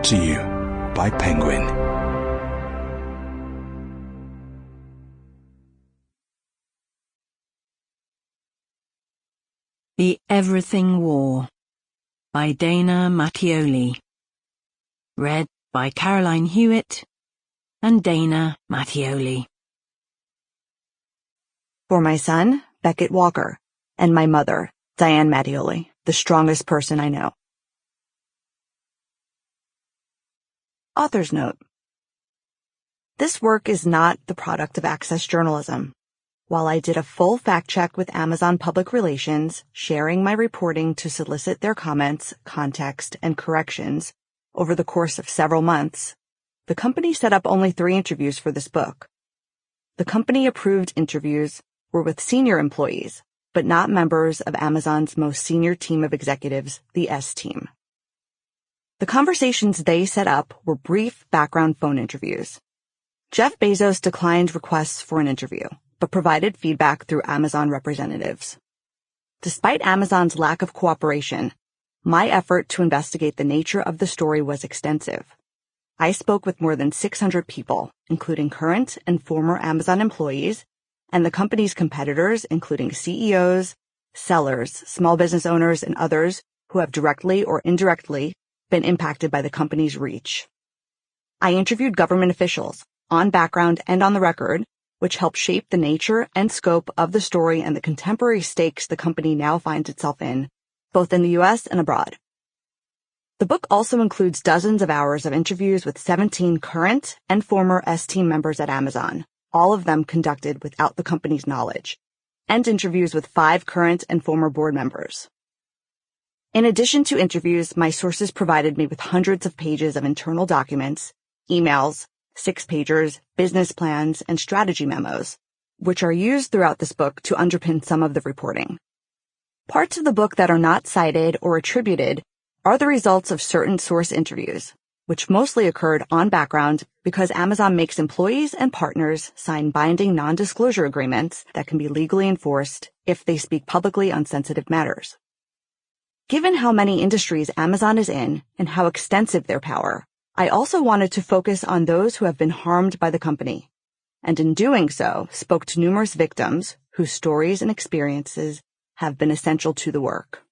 Brought to you by Penguin. The Everything War by Dana Mattioli. Read by Caroline Hewitt and Dana Mattioli. For my son, Beckett Walker, and my mother, Diane Mattioli, the strongest person I know. Author's note. This work is not the product of Access journalism. While I did a full fact check with Amazon Public Relations, sharing my reporting to solicit their comments, context, and corrections over the course of several months, the company set up only 3 interviews for this book. The company-approved interviews were with senior employees, but not members of Amazon's most senior team of executives, the S team. The conversations they set up were brief background phone interviews. Jeff Bezos declined requests for an interview, but provided feedback through Amazon representatives. Despite Amazon's lack of cooperation, my effort to investigate the nature of the story was extensive. I spoke with more than 600 people, including current and former Amazon employees, and the company's competitors, including CEOs, sellers, small business owners, and others who have directly or indirectly been impacted by the company's reach. I interviewed government officials, on background and on the record, which helped shape the nature and scope of the story and the contemporary stakes the company now finds itself in, both in the U.S. and abroad. The book also includes dozens of hours of interviews with 17 current and former S-Team members at Amazon, all of them conducted without the company's knowledge, and interviews with 5 current and former board members. In addition to interviews, my sources provided me with hundreds of pages of internal documents, emails, 6-pagers, business plans, and strategy memos, which are used throughout this book to underpin some of the reporting. Parts of the book that are not cited or attributed are the results of certain source interviews, which mostly occurred on background because Amazon makes employees and partners sign binding non-disclosure agreements that can be legally enforced if they speak publicly on sensitive matters. Given how many industries Amazon is in and how extensive their power, I also wanted to focus on those who have been harmed by the company, and in doing so, spoke to numerous victims whose stories and experiences have been essential to the work.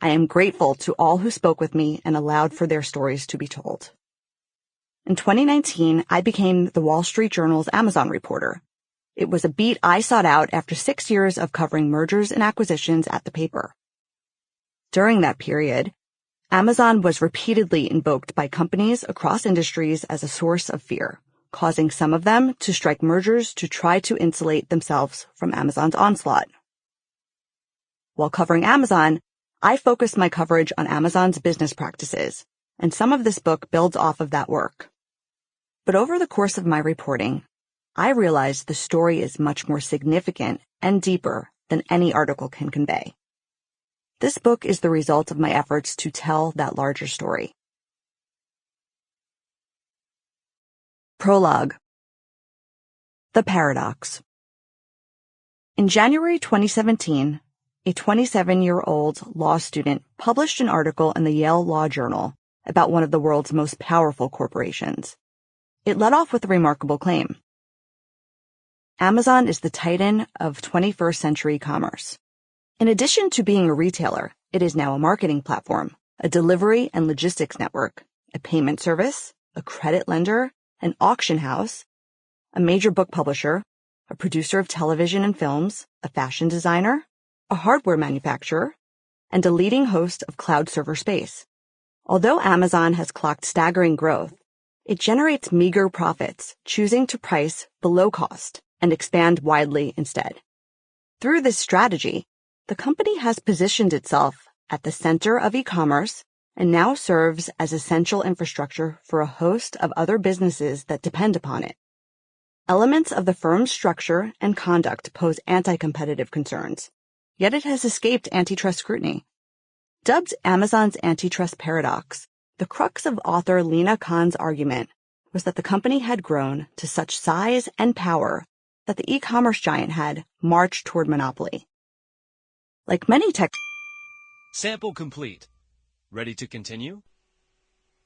I am grateful to all who spoke with me and allowed for their stories to be told. In 2019, I became the Wall Street Journal's Amazon reporter. It was a beat I sought out after 6 years of covering mergers and acquisitions at the paper. During that period, Amazon was repeatedly invoked by companies across industries as a source of fear, causing some of them to strike mergers to try to insulate themselves from Amazon's onslaught. While covering Amazon, I focused my coverage on Amazon's business practices, and some of this book builds off of that work. But over the course of my reporting, I realized the story is much more significant and deeper than any article can convey. This book is the result of my efforts to tell that larger story. Prologue. The Paradox. In January 2017, a 27-year-old law student published an article in the Yale Law Journal about one of the world's most powerful corporations. It led off with a remarkable claim. Amazon is the titan of 21st century commerce. In addition to being a retailer, it is now a marketing platform, a delivery and logistics network, a payment service, a credit lender, an auction house, a major book publisher, a producer of television and films, a fashion designer, a hardware manufacturer, and a leading host of cloud server space. Although Amazon has clocked staggering growth, it generates meager profits, choosing to price below cost and expand widely instead. Through this strategy, the company has positioned itself at the center of e-commerce and now serves as essential infrastructure for a host of other businesses that depend upon it. Elements of the firm's structure and conduct pose anti-competitive concerns, yet it has escaped antitrust scrutiny. Dubbed Amazon's antitrust paradox, the crux of author Lina Khan's argument was that the company had grown to such size and power that the e-commerce giant had marched toward monopoly. Like many tech... Sample complete. Ready to continue?